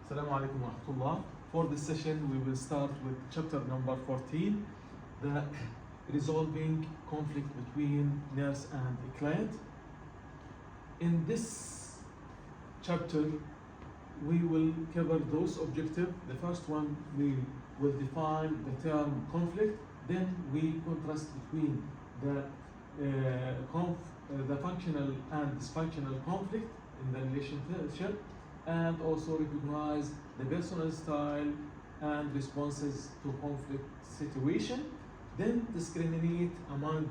Assalamu alaikum wa rahmatullah. For this session, we will start with chapter number 14, the resolving conflict between nurse and a client. In this chapter, we will cover those objectives. The first one, we will define the term conflict. Then we contrast between the functional and dysfunctional conflict in the relationship, and also recognize the personal style and responses to conflict situation. Then discriminate among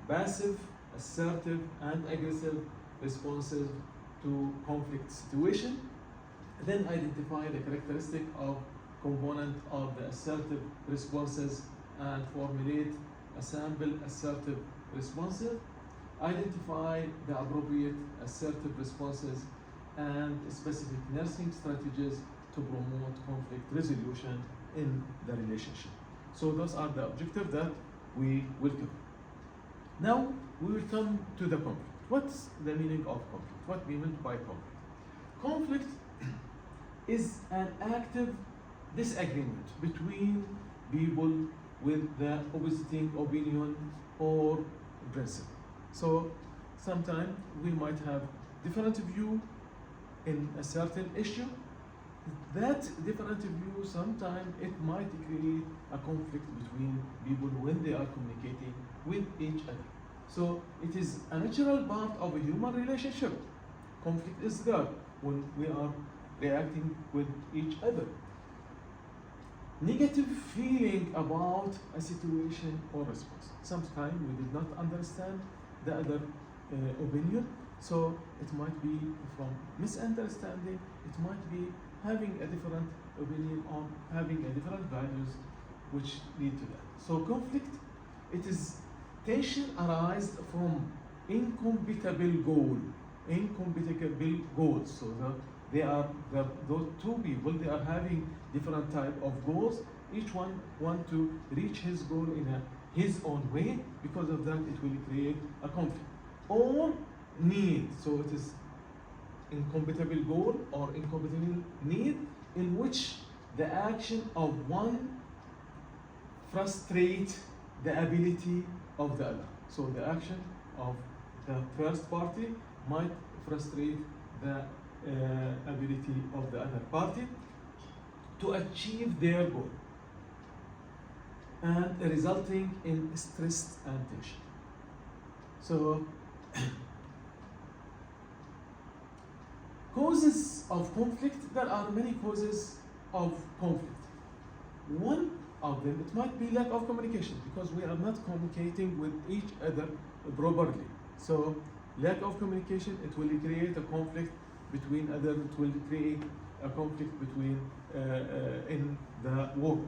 passive, assertive, and aggressive responses to conflict situation. Then identify the characteristic of component of the assertive responses and formulate a sample assertive responses. Identify the appropriate assertive responses and specific nursing strategies to promote conflict resolution in the relationship. So those are the objectives that we will cover. Now we will come to the conflict. What's the meaning of conflict? What we meant by conflict? Conflict is an active disagreement between people with the opposing opinion or principle. So sometimes we might have different view in a certain issue. That different view, sometimes it might create a conflict between people when they are communicating with each other. So it is a natural part of a human relationship. Conflict is there when we are reacting with each other. Negative feeling about a situation or response. Sometimes we did not understand the other opinion, so it might be from misunderstanding, it might be having a different opinion or having a different values which lead to that. So conflict, it is tension arised from incompatible goals. So those two people, they are having different type of goals. Each one want to reach his goal in his own way. Because of that, it will create a conflict. Or need, so it is incompatible goal or incompatible need, in which the action of one frustrates the ability of the other. So the action of the first party might frustrate the ability of the other party to achieve their goal, and resulting in stress and tension. So causes of conflict, there are many causes of conflict. One of them, it might be lack of communication, because we are not communicating with each other properly. So lack of communication, it will create a conflict between others, it will create a conflict between in the work.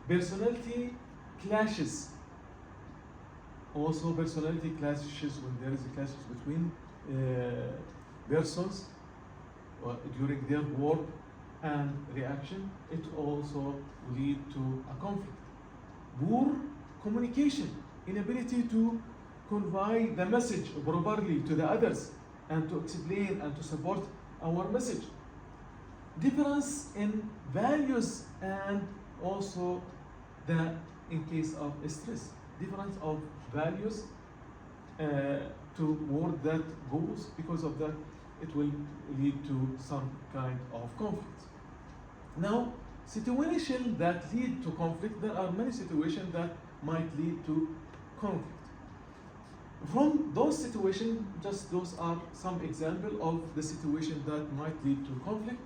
Personality clashes. Also personality clashes, when there is a clashes between persons during their work and reaction, it also lead to a conflict. Poor communication, inability to convey the message properly to the others and to explain and to support our message. Difference in values, and also in case of stress, difference of values toward that goals. Because of that, it will lead to some kind of conflict. Now, situations that lead to conflict, there are many situations that might lead to conflict. From those situations, just those are some examples of the situations that might lead to conflict.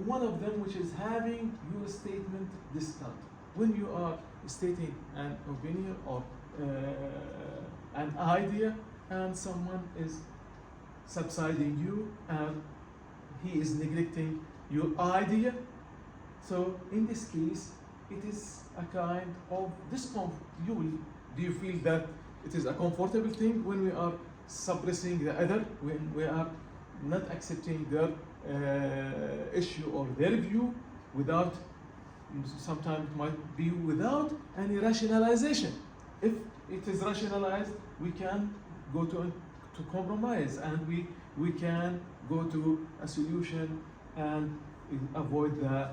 One of them, which is having your statement discounted. When you are stating an opinion or an idea, and someone is subsiding you and he is neglecting your idea, so in this case, it is a kind of discomfort. Do you feel that it is a comfortable thing when we are suppressing the other, when we are not accepting their issue or their view without, sometimes it might be without any rationalization. If it is rationalized, we can go to compromise, and we can go to a solution and avoid the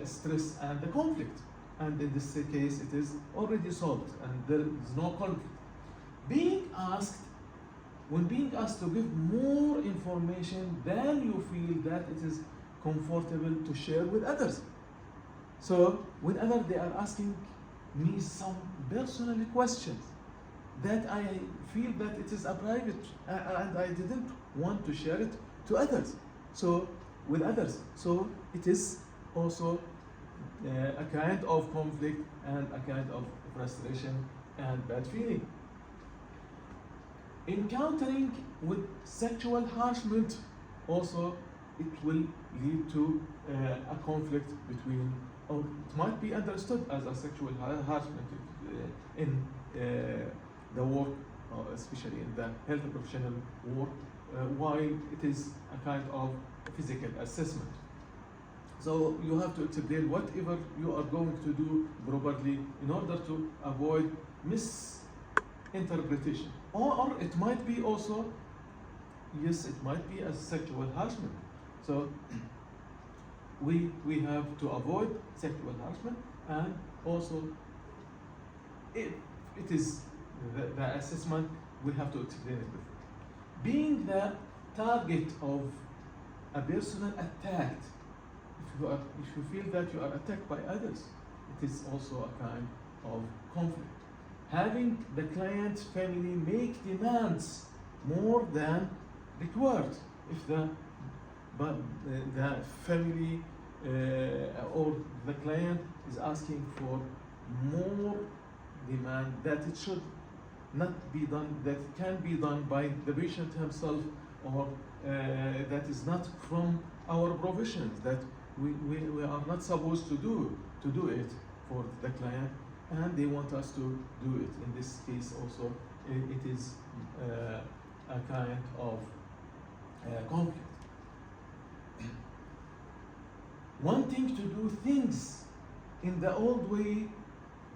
stress and the conflict. And in this case, it is already solved and there is no conflict. When being asked to give more information than you feel that it is comfortable to share with others. So whenever they are asking me some personal questions that I feel that it is a private and I didn't want to share it to others. So with others. So it is also a kind of conflict and a kind of frustration and bad feeling. Encountering with sexual harassment also, it will lead to a conflict between, or it might be understood as a sexual harassment in the work, especially in the health professional work, while it is a kind of physical assessment. So you have to explain whatever you are going to do properly in order to avoid misinterpretation. Or it might be also, yes, it might be a sexual harassment. So we have to avoid sexual harassment, and also if it is the assessment, we have to explain it before. Being the target of a personal attack, if you feel that you are attacked by others, it is also a kind of conflict. Having the client's family make demands more than required. If the family or the client is asking for more demand that it should not be done, that can be done by the patient himself, or that is not from our provisions, that we are not supposed to do it for the client, and they want us to do it. In this case also, it is a kind of conflict. Wanting to do things in the old way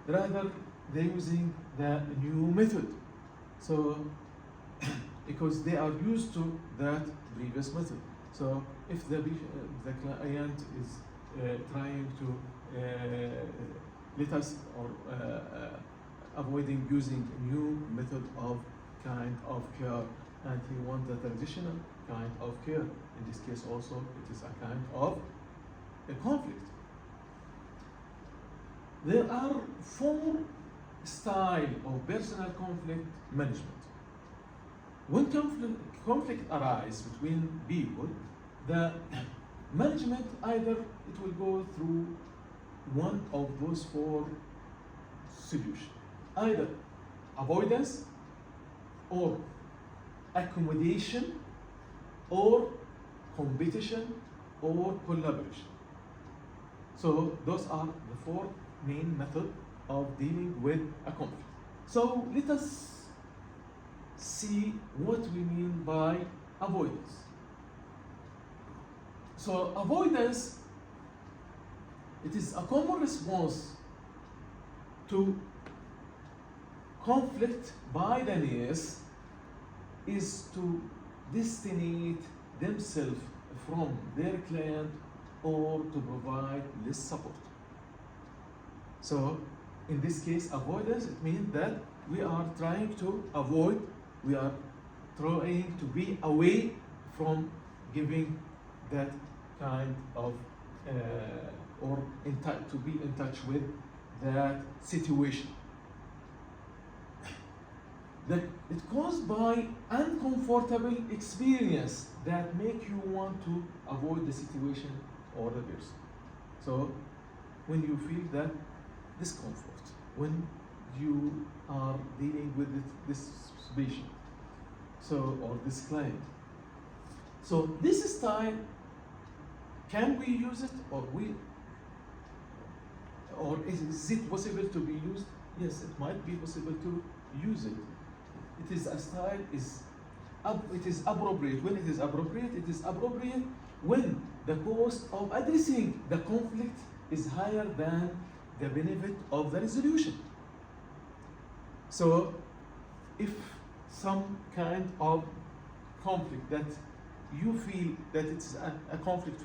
rather than using the new method. So, because they are used to that previous method. So, if the client is trying to let us or avoiding using a new method of kind of care, and he wants the traditional kind of care, in this case also it is a kind of a conflict. There are 4 styles of personal conflict management. When conflict arises between people, the management either it will go through one of those 4 solutions, either avoidance or accommodation or competition or collaboration. So those are the 4 main methods of dealing with a conflict. So let us see what we mean by avoidance. So avoidance, it is a common response to conflict by the nurse is to distance themselves from their client or to provide less support. So in this case, avoidance, it means that we are trying to avoid, we are trying to be away from giving that kind of or to be in touch with that situation. That it's caused by uncomfortable experience that make you want to avoid the situation or the person. So when you feel that discomfort, when you are dealing with this patient, so or this client. So this style, can we use it, or is it possible to be used? Yes, it might be possible to use it. It is a style, it is appropriate. When it is appropriate, it is appropriate when the cost of addressing the conflict is higher than the benefit of the resolution. So if some kind of conflict that you feel that it's a conflict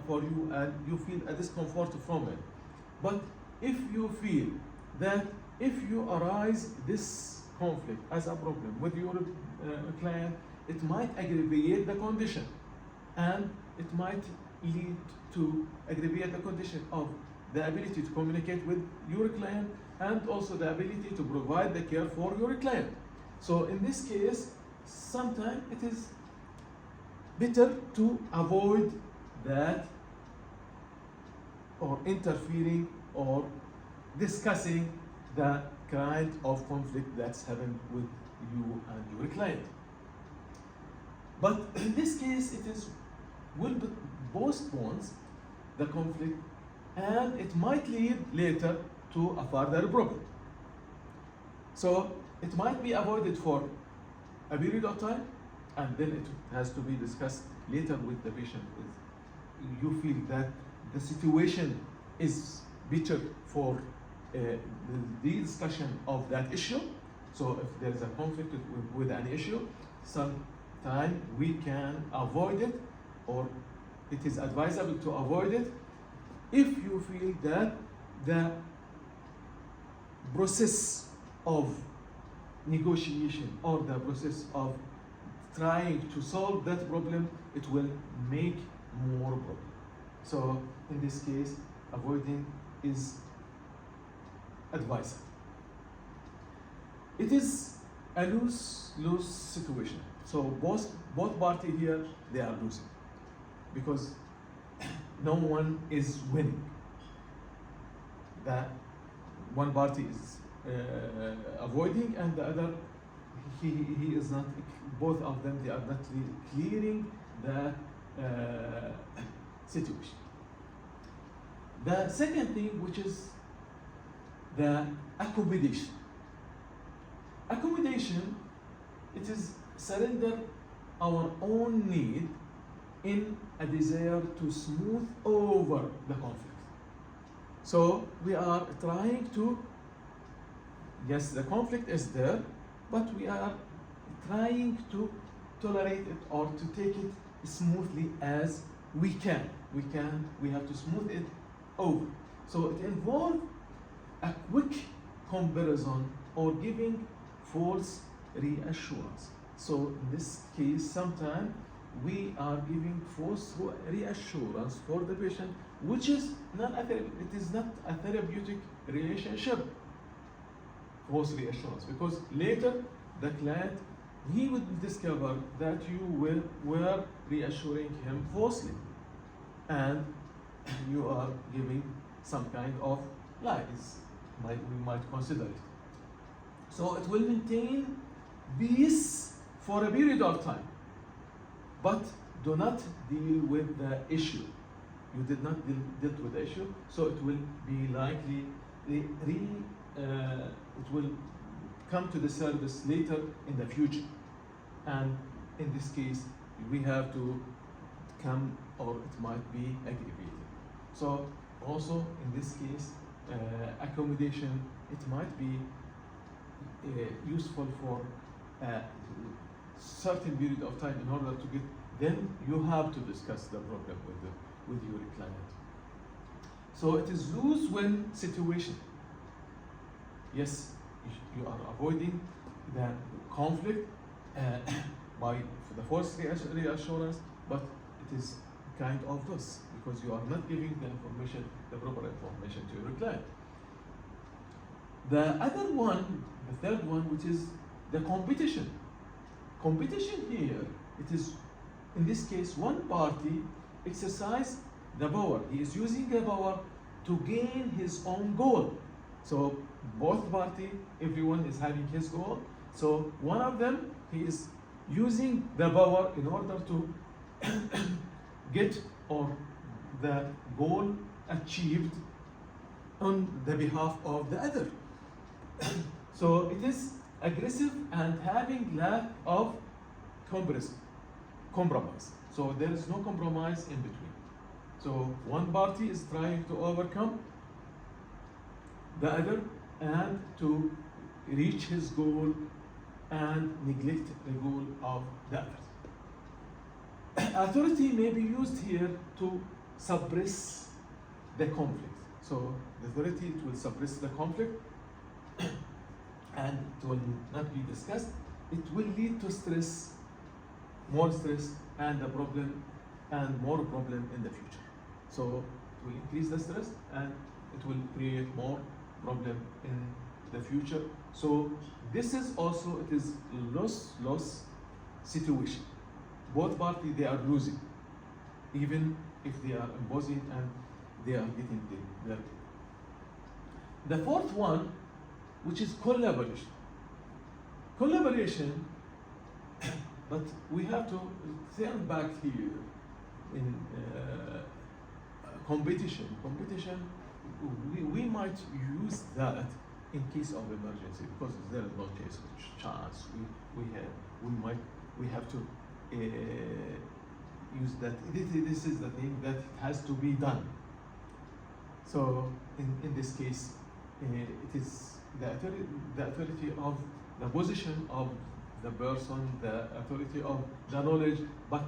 for you and you feel a discomfort from it. But if you feel that if you arise this conflict as a problem with your client, it might aggravate the condition, and it might lead to aggravate the condition of the ability to communicate with your client and also the ability to provide the care for your client. So in this case, sometimes it is better to avoid that, or interfering or discussing the kind of conflict that's happened with you and your client. But in this case, it is will postpone the conflict, and it might lead later to a further problem. So it might be avoided for a period of time, and then it has to be discussed later with the patient. If you feel that the situation is better for the discussion of that issue. So if there is a conflict with an issue, sometime we can avoid it, or it is advisable to avoid it if you feel that the process of negotiation or the process of trying to solve that problem, it will make more problem. So in this case, avoiding is advisable. It is a lose-lose situation. So both parties here, they are losing, because no one is winning. That one party is avoiding, and the other, he is not, both of them, they are not clearing the situation. The second thing, which is the accommodation. Accommodation, it is surrender our own need in a desire to smooth over the conflict. So we are trying to, yes, the conflict is there, but we are trying to tolerate it or to take it smoothly as we can. We have to smooth it over. So it involves a quick comparison or giving false reassurance. So in this case, sometimes we are giving false reassurance for the patient, which is not it is not a therapeutic relationship. False reassurance, because later the client, he would discover that you were reassuring him falsely, and you are giving some kind of lies, we might consider it. So it will maintain peace for a period of time, but do not deal with the issue. You did not deal with the issue, so it will be likely it will come to the service later in the future. And in this case, we have to come, or it might be aggravated. So also in this case, accommodation, it might be useful for a certain period of time in order to get, then you have to discuss the problem with your client. So it is lose-win situation. Yes, you are avoiding the conflict by the false reassurance, but it is kind of loss, because you are not giving the proper information to your client. The other one, the third one, which is the competition. Competition here, it is, in this case, one party exercise the power. He is using the power to gain his own goal. So both party, everyone is having his goal. So one of them, he is using the power in order to get or the goal achieved on the behalf of the other. So it is aggressive and having lack of compromise. So there is no compromise in between. So one party is trying to overcome the other and to reach his goal and neglect the goal of the other. Authority may be used here to suppress the conflict. So the authority, it will suppress the conflict and it will not be discussed. It will lead to stress, more stress, and a problem, and more problem in the future. So it will increase the stress and it will create more problem in the future. So this is also, it is loss situation. Both parties, they are losing, even if they are imposing and they are getting their gain. The fourth one, which is collaboration. Collaboration, but we have to turn back here in competition. Competition, we might use that in case of emergency, because there is no case of chance. We have to use that. This is the thing that has to be done. So in this case, it is the authority of the position of the person, the authority of the knowledge, but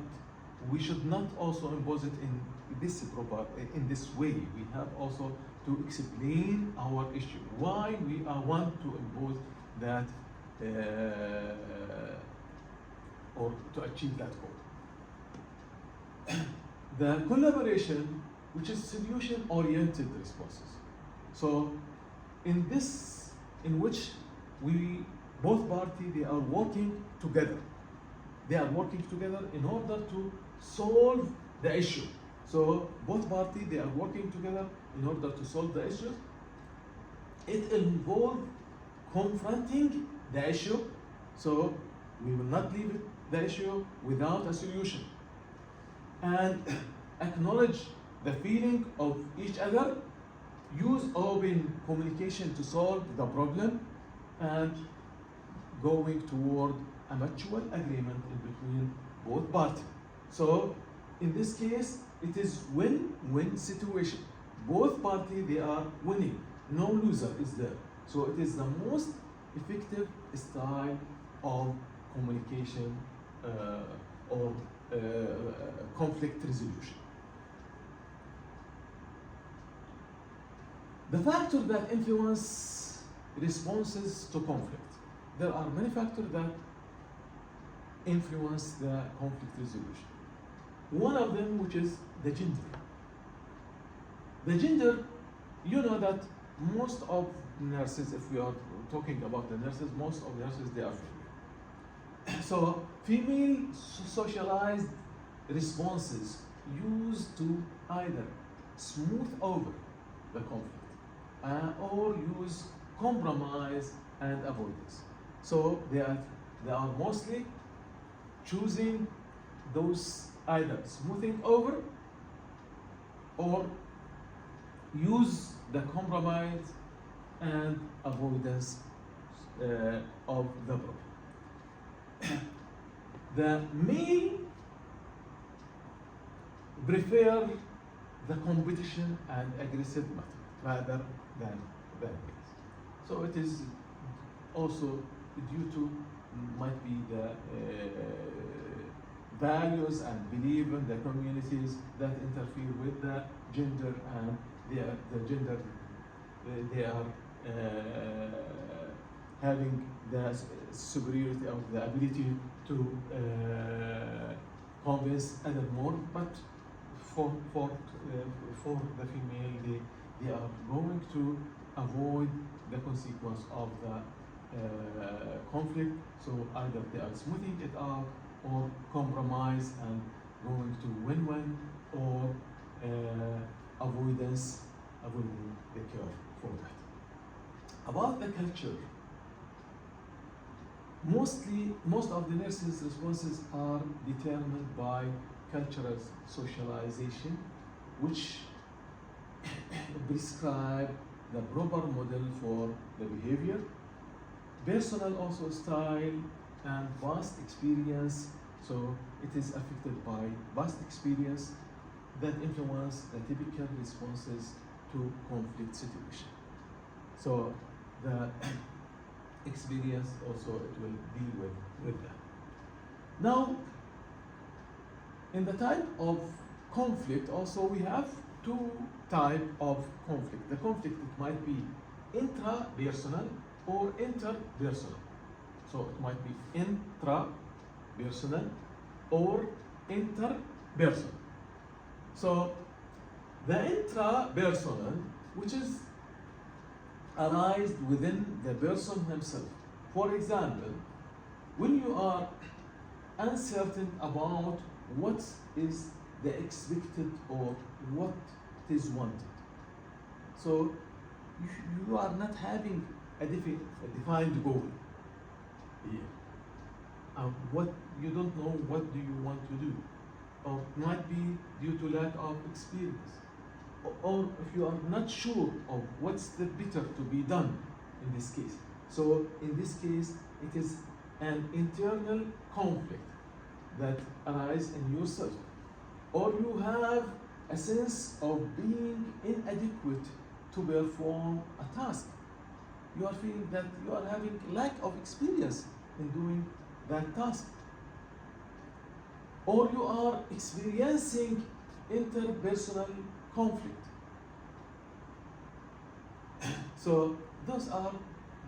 we should not also impose it in this way. We have also to explain our issue, why we want to impose that or to achieve that goal. The collaboration, which is solution-oriented responses. So in which both parties, they are working together. They are working together in order to solve the issue. So both parties, they are working together in order to solve the issue. It involves confronting the issue. So we will not leave the issue without a solution. And acknowledge the feeling of each other, use open communication to solve the problem, and going toward a mutual agreement in between both parties. So in this case, it is win-win situation. Both parties, they are winning. No loser is there. So it is the most effective style of communication or conflict resolution. The factors that influence responses to conflict. There are many factors that influence the conflict resolution. One of them, which is the gender. The gender, you know that most of nurses, if we are talking about the nurses, most of nurses, they are female. So female socialized responses used to either smooth over the conflict or use compromise and avoidance. So they are mostly choosing those either smoothing over or use the compromise and avoidance of the problem. The male prefer the competition and aggressive method rather than the males. So it is also due to might be the values and belief in the communities that interfere with the gender, and the gender they are having the superiority of the ability to convince other more, but for the female, they are going to avoid the consequence of the conflict. So either they are smoothing it out or compromise and going to win-win, or avoiding the curve for that. About the culture, most of the nurses' responses are determined by cultural socialization, which prescribe the proper model for the behavior, personal also style, and past experience. So it is affected by past experience that influence the typical responses to conflict situation. So the experience also, it will deal with that. Now, In the type of conflict, also we have two type of conflict. The conflict, it might be intrapersonal or interpersonal. So it might be intrapersonal or interpersonal. So the intrapersonal, which is arised within the person himself. For example, when you are uncertain about what is the expected or what is wanted. So you are not having a defined goal here. What you don't know, what do you want to do? Or it might be due to lack of experience. Or if you are not sure of what's the better to be done in this case. So in this case, it is an internal conflict that arises in yourself. Or you have a sense of being inadequate to perform a task. You are feeling that you are having lack of experience in doing that task. Or you are experiencing interpersonal conflict. So those are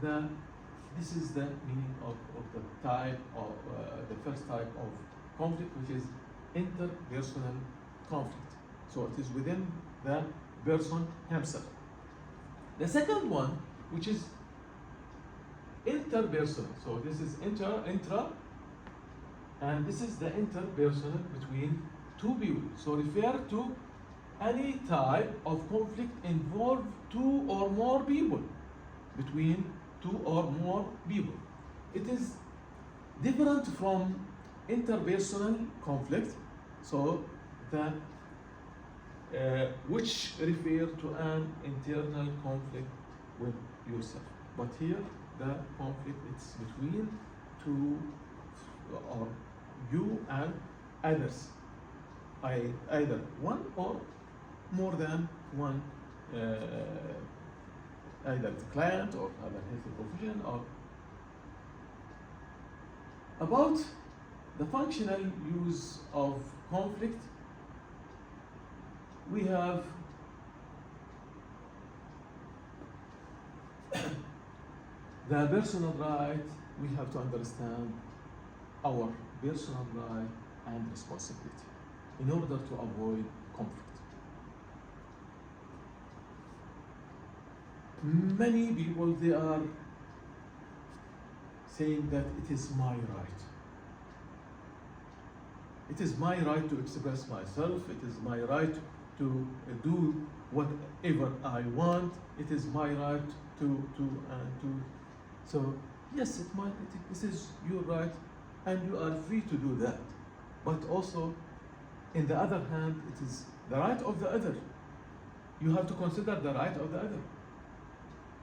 this is the meaning of the type of, the first type of conflict, which is interpersonal conflict. So it is within the person himself. The second one, which is interpersonal. So this is intra, and this is the interpersonal between two people. So refer to any type of conflict involve two or more people, between two or more people. It is different from interpersonal conflict, so the which refer to an internal conflict with yourself. But here the conflict is between two or you and others, either one or more than one, either the client or other health profession. Or about the functional use of conflict, we have the personal right. We have to understand our personal right and responsibility in order to avoid conflict. Many people, they are saying that it is my right. It is my right to express myself. It is my right to do whatever I want. It is my right to. So yes, this is your right, and you are free to do that. But also, in the other hand, it is the right of the other. You have to consider the right of the other.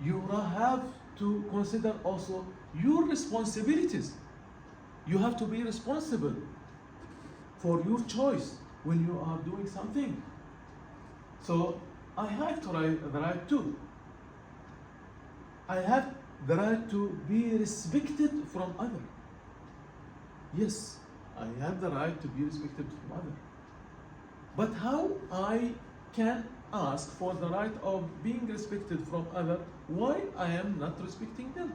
You have to consider also your responsibilities. You have to be responsible for your choice when you are doing something. So I have the right to. I have the right to be respected from others. Yes, I have the right to be respected from others. But how I can ask for the right of being respected from others, why I am not respecting them?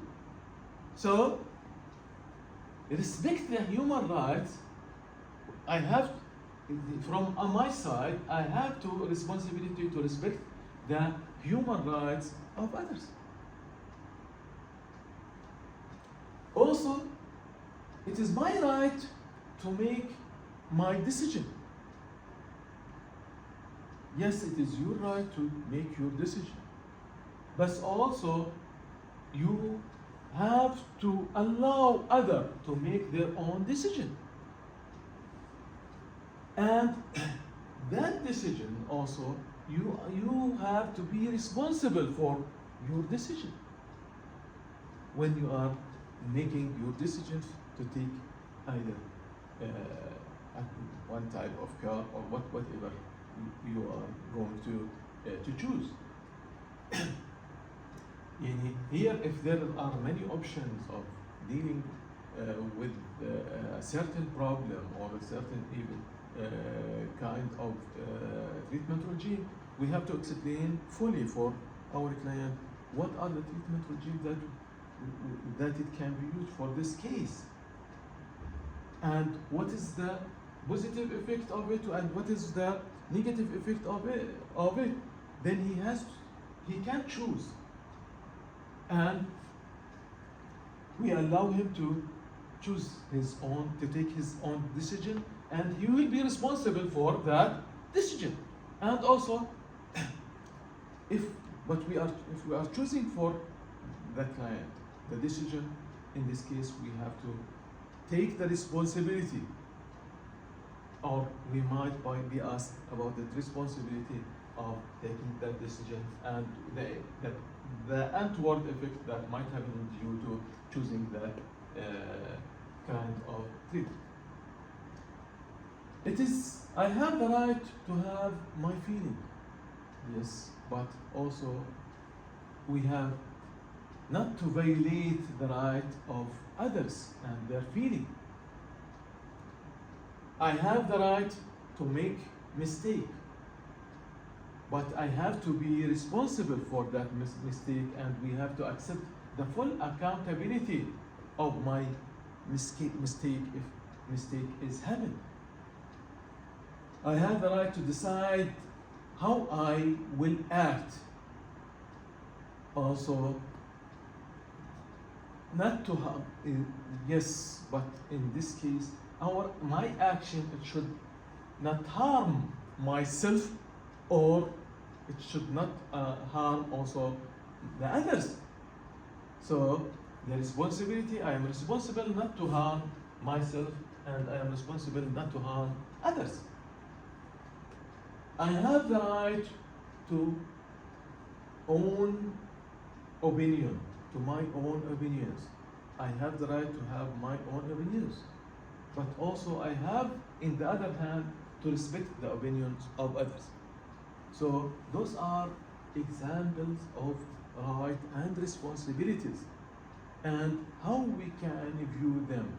So, respect the human rights. I have, from my side, I have to responsibility to respect the human rights of others. Also, it is my right to make my decision. Yes, it is your right to make your decision. But also, you have to allow others to make their own decision. And that decision also, you have to be responsible for your decision when you are making your decisions to take either one type of car or whatever you are going to choose. Here, if there are many options of dealing with a certain problem or a certain even kind of treatment regime, we have to explain fully for our client what are the treatment regimes that it can be used for this case, and what is the positive effect of it and what is the negative effect of it. Then he can choose, and we allow him to choose to take his own decision, and he will be responsible for that decision. And also, if we are choosing for the client the decision, in this case we have to take the responsibility, or we might be asked about the responsibility of taking that decision and the untoward effect that might happen due to choosing that kind of treatment. I have the right to have my feeling, yes, but also we have not to violate the right of others and their feeling. I have the right to make mistake, but I have to be responsible for that mistake, and we have to accept the full accountability of my mistake if mistake is happened. I have the right to decide how I will act. Also, not to harm, yes, but in this case, my action, it should not harm myself, or it should not harm also the others. So the responsibility, I am responsible not to harm myself, and I am responsible not to harm others. I have the right to own opinion, to my own opinions. I have the right to have my own opinions, but also I have, in the other hand, to respect the opinions of others. So those are examples of right and responsibilities, and how we can view them.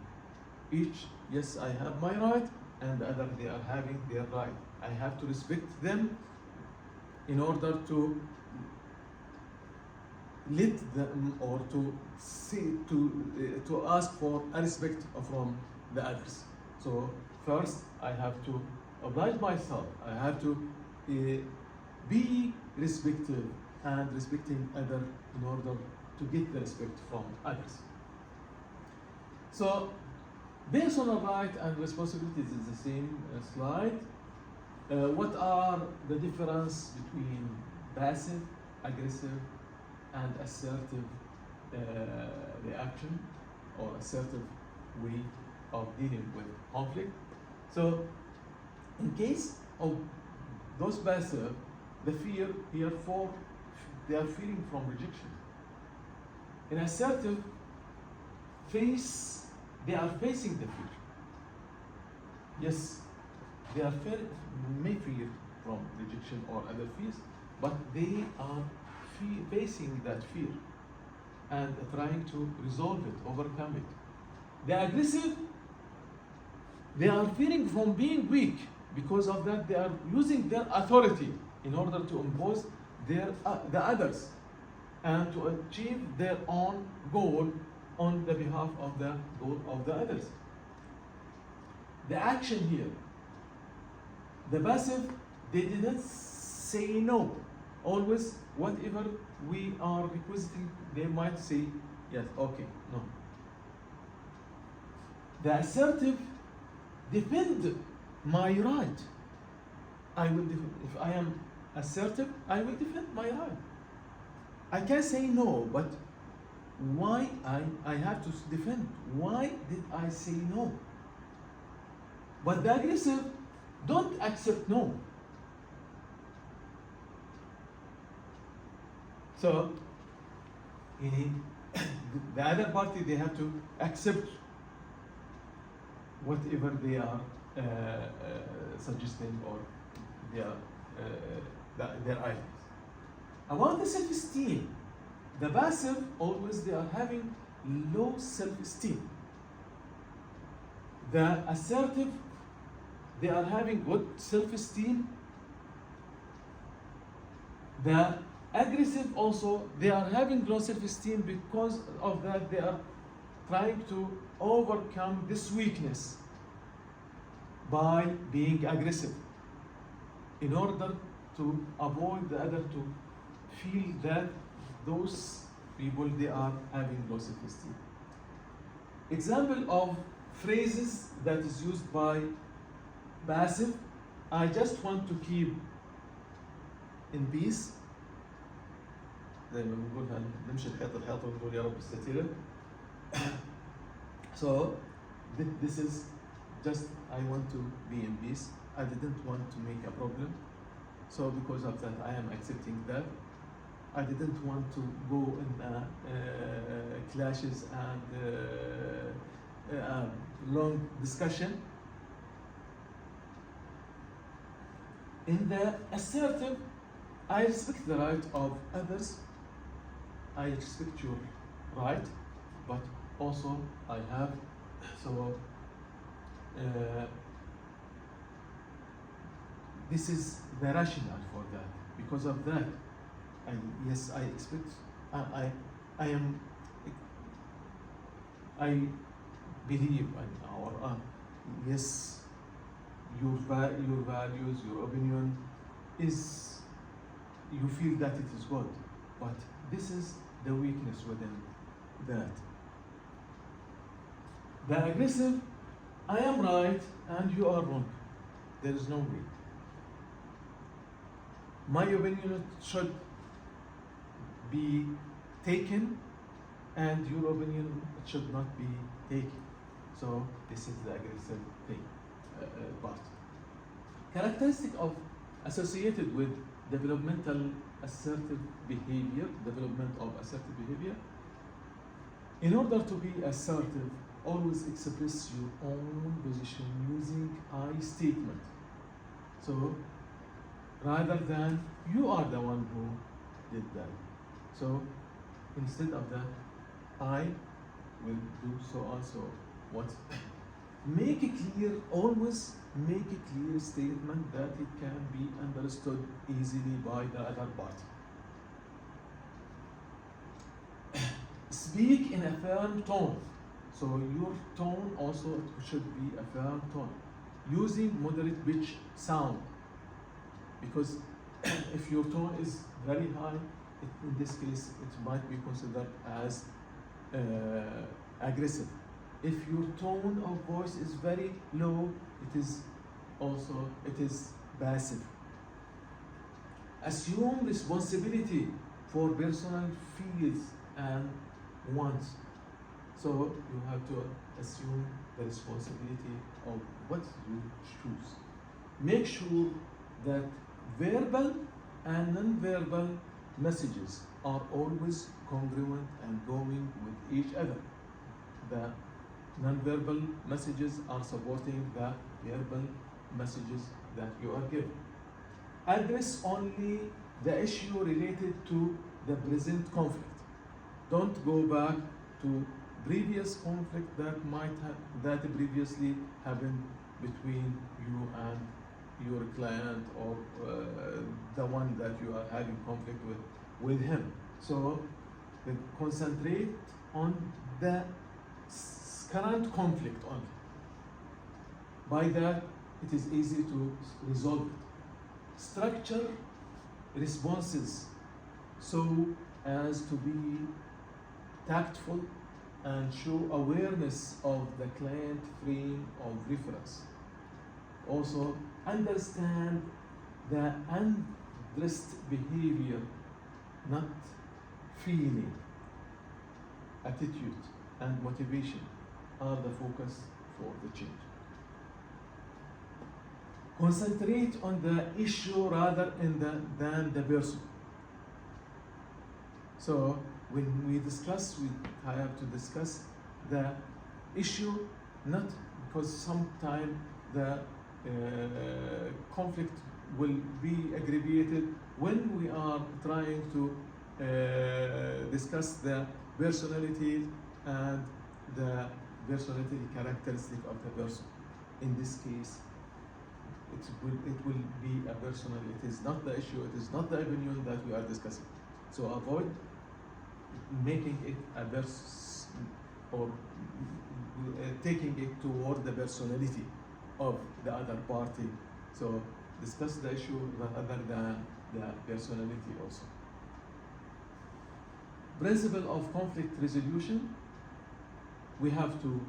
Each, yes, I have my right, and the other, they are having their right. I have to respect them in order to let them, or to ask for a respect from the others. So first, I have to oblige myself. I have to be respectful and respecting others in order to get the respect from others. So personal right and responsibilities is the same slide. What are the difference between passive, aggressive, and assertive reaction, or assertive way of dealing with conflict? So in case of those passive, the fear here they are fearing from rejection. In assertive they are facing the fear. Yes, they are may fear from rejection or other fears, but they are facing that fear and trying to resolve it, overcome it. The aggressive, they are fearing from being weak. Because of that, they are using their authority in order to impose the others and to achieve their own goal on the behalf of the goal of the others. The action here, the passive, they did not say no. Always, whatever we are requesting, they might say yes, okay, no. The assertive defend my right. If I am assertive, I will defend my right. I can say no, but why I have to defend? Why did I say no? But the aggressive don't accept no. So the other party, they have to accept whatever they are suggesting, or their ideas. About the self-esteem, the passive, always they are having low self-esteem. The assertive, they are having good self-esteem. The aggressive also, they are having low self-esteem because of that they are trying to overcome this weakness by being aggressive in order to avoid the other to feel that those people they are having low self-esteem. Example of phrases that is used by passive: I just want to keep in peace. زي ما بنقول نمشي الحيط الحيط ونقول يا رب استتيره. So this is just I want to be in peace. I didn't want to make a problem. So because of that I am accepting that. I didn't want to go in clashes and long discussion. In the assertive, I respect the right of others. I respect your right, but also I have this is the rationale for that. Because of that, yes, I expect. I believe in our yes, your values, your opinion is, you feel that it is good, but this is the weakness within that. The aggressive, I am right and you are wrong. There is no way. My opinion should be taken and your opinion should not be taken. So this is the aggressive thing, part. Characteristic of associated with developmental assertive behavior, development of assertive behavior. In order to be assertive, always express your own position using I statement. So rather than you are the one who did that. So instead of that, I will do so also. What? Make it clear, always make a clear statement that it can be understood easily by the other party. Speak in a firm tone. So your tone also should be a firm tone. Using moderate pitch sound. Because if your tone is very high, in this case, it might be considered as aggressive. If your tone of voice is very low, it is passive. Assume responsibility for personal fears and wants. So you have to assume the responsibility of what you choose. Make sure that verbal and non-verbal messages are always congruent and going with each other. The non-verbal messages are supporting the verbal messages that you are giving. Address only the issue related to the present conflict. Don't go back to previous conflict that previously happened between you and your client or the one that you are having conflict with him. So concentrate on the current conflict only. By that, it is easy to resolve it. Structure responses so as to be tactful and show awareness of the client frame of reference. Also, understand the undressed behavior, not feeling, attitude, and motivation are the focus for the change. Concentrate on the issue rather than the person. So when we discuss, we have to discuss the issue, not because sometimes the conflict will be aggravated when we are trying to discuss the personality and the personality characteristic of the person. In this case, it will be a personal. It is not the issue. It is not the opinion that we are discussing. So avoid making it a or taking it toward the personality of the other party. So discuss the issue rather than the personality also. Principle of conflict resolution. We have to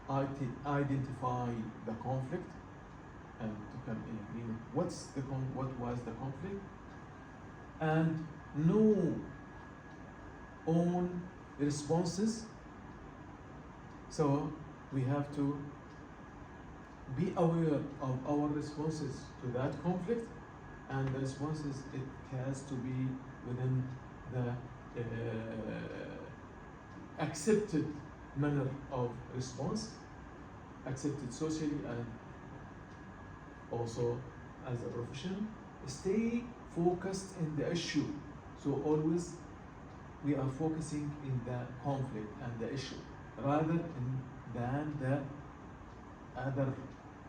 identify the conflict and to come in agreement. What was the conflict? And know own responses. So we have to be aware of our responses to that conflict, and the responses, it has to be within the accepted manner of response, accepted socially and also as a professional. Stay focused in the issue. So always we are focusing in the conflict and the issue rather than the other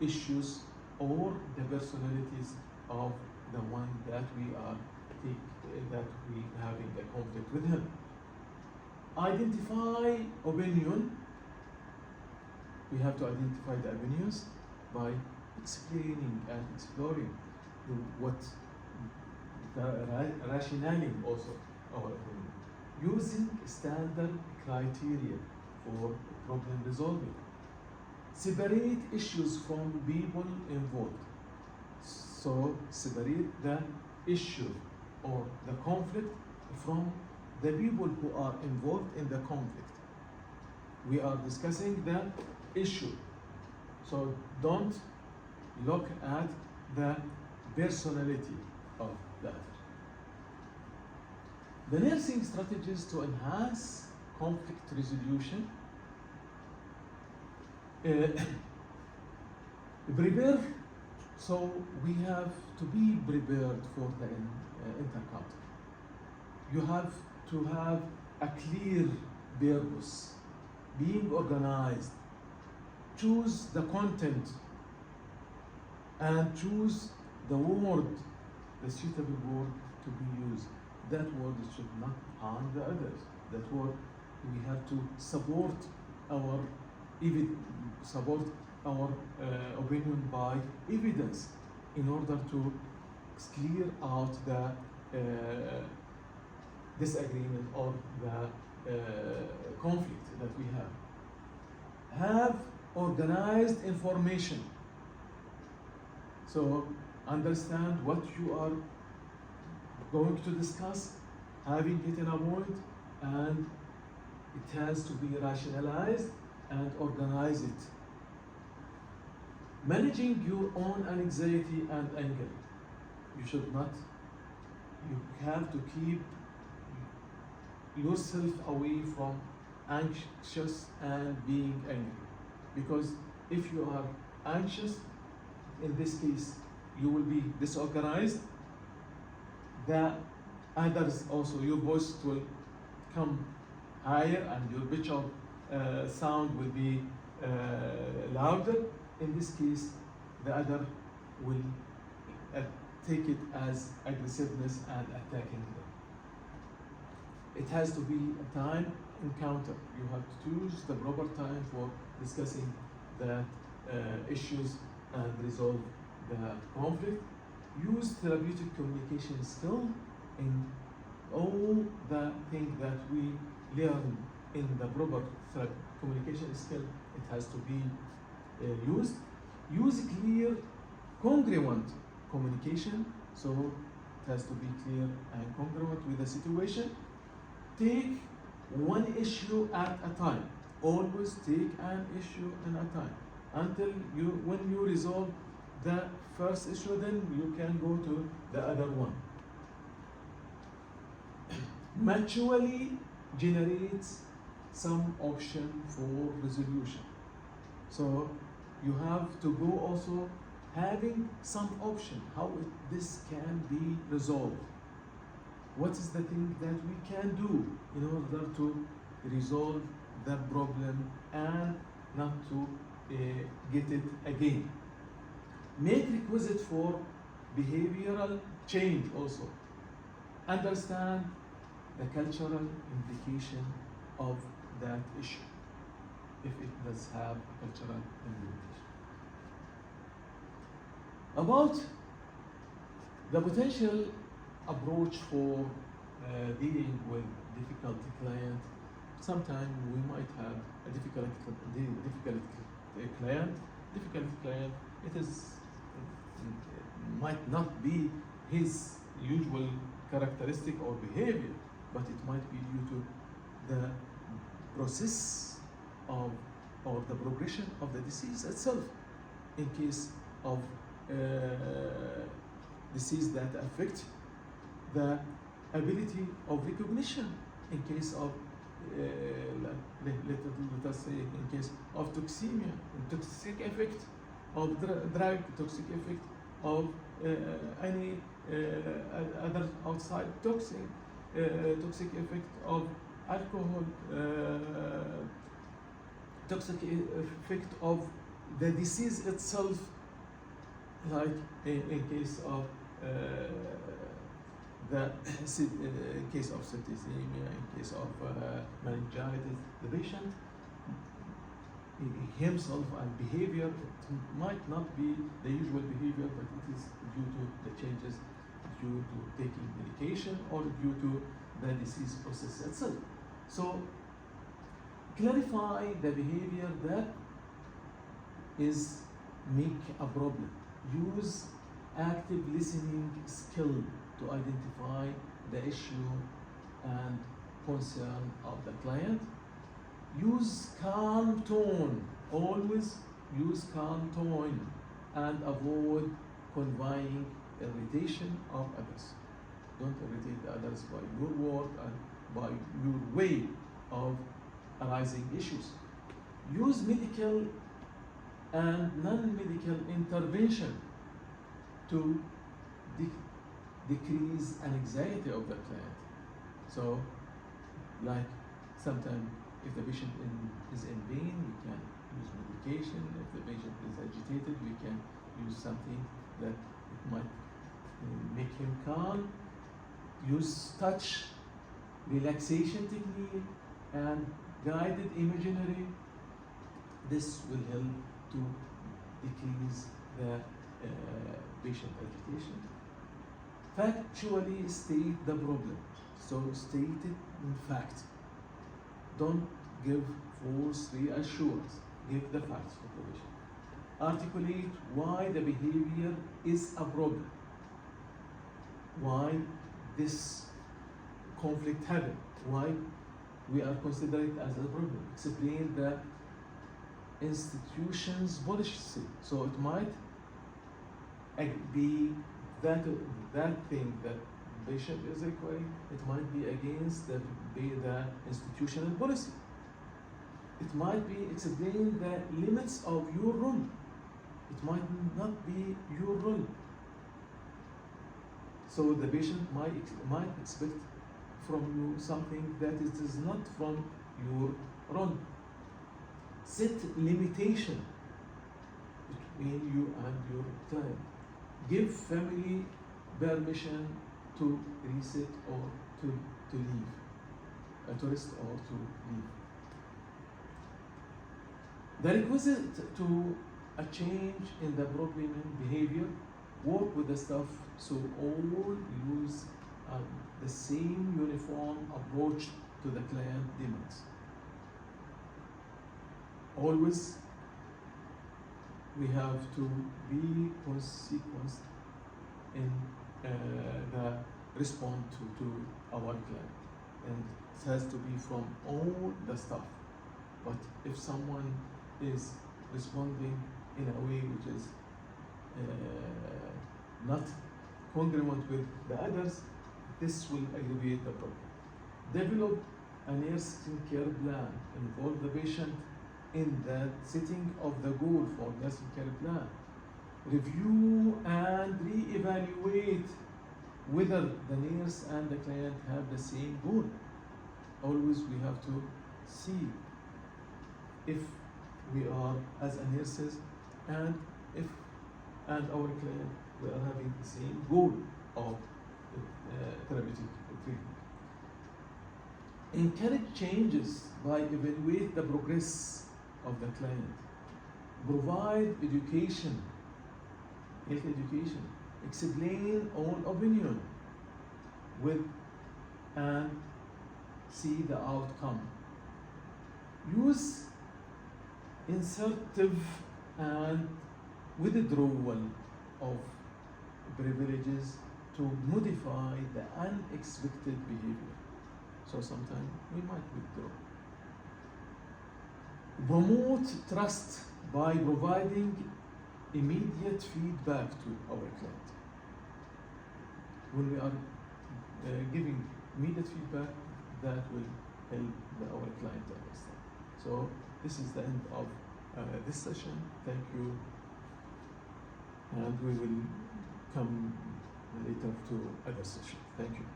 issues or the personalities of the one that we are having a conflict with him. Identify opinion. We have to identify the opinions by explaining and exploring what the rationale also our opinion. Using standard criteria for problem resolving. Separate issues from people involved. So separate the issue or the conflict from the people who are involved in the conflict. We are discussing the issue. So don't look at the personality of the other. The nursing strategies to enhance conflict resolution. Prepare. So we have to be prepared for the encounter. You have to have a clear purpose, being organized, choose the content, and choose the word, the suitable word to be used. That word should not harm the others. That word, we have to support our opinion by evidence in order to clear out the disagreement or the conflict that we have. Have organized information. So understand what you are going to discuss, having it in a point, and it has to be rationalized and organize it. Managing your own anxiety and anger. You should not, you have to keep yourself away from anxious and being angry. Because if you are anxious, in this case, you will be disorganized. The others also, your voice will come higher and your pitch of sound will be louder. In this case, the other will take it as aggressiveness and attacking them. It has to be a time encounter. You have to choose the proper time for discussing the issues and resolve the conflict. Use therapeutic communication skill in all the things that we learn in the proper communication skill. It has to be used. Use clear, congruent communication. So it has to be clear and congruent with the situation. Take one issue at a time. Always take an issue at a time until when you resolve the first issue, then you can go to the other one. Mutually generates some option for resolution. So you have to go also having some option how this can be resolved. What is the thing that we can do in order to resolve the problem and not to get it again? make requisite for behavioral change also. Understand the cultural implication of that issue, if it does have cultural implication. About the potential approach for dealing with difficult client, sometimes we might have a difficult client. Difficult client, it might not be his usual characteristic or behavior, but it might be due to the process of or the progression of the disease itself. In case of disease that affect the ability of recognition, in case of let us say in case of toxemia, toxic effect of drug, toxic effect of any other outside toxin, toxic effect of alcohol, toxic effect of the disease itself, like in case of in case of septicemia, in case of meningitis, the patient himself and behavior, it might not be the usual behavior, but it is due to the changes due to taking medication or due to the disease process itself. So clarify the behavior that is make a problem. Use active listening skill to identify the issue and concern of the client. Use calm tone, always use calm tone, and avoid conveying irritation of others. Don't irritate the others by your word and by your way of arising issues. Use medical and non-medical intervention to decrease anxiety of the client. So, like sometimes if the patient is in pain, we can use medication. If the patient is agitated, we can use something that might make him calm. Use touch, relaxation technique, and guided imaginary. This will help to decrease the patient agitation. Factually state the problem. So state it in fact. Don't give false reassurance. Give the facts for the patient. Articulate why the behavior is a problem. Why this conflict happened. Why we are considering it as a problem. Explain the institution's policy. So it might be that thing that patient is requiring, it might be against the institutional policy. It might be explain the limits of your role. It might not be your role. So the patient might expect from you something that it is not from your role. Set limitation between you and your client. Give family permission to reset or to leave, to rest or to leave. The requisite to a change in the problem behavior, work with the staff so all use the same uniform approach to the client demands. Always we have to be consequent in the response to our client, and it has to be from all the staff. But if someone is responding in a way which is not congruent with the others, this will aggravate the problem. Develop a nursing care plan. Involve the patient in the setting of the goal for nursing care plan. Review and re-evaluate whether the nurse and the client have the same goal. Always we have to see if we are as a nurses and if and our client, we are having the same goal of therapeutic treatment. Encourage changes by evaluate the progress of the client. Provide education, health education. Explain all opinion with and see the outcome. Use insertive and withdrawal of privileges to modify the unexpected behavior. So sometimes we might withdraw. Promote trust by providing immediate feedback to our client. When we are giving immediate feedback, that will help our client to understand. So this is the end of this session. Thank you, and we will come later to other session. Thank you.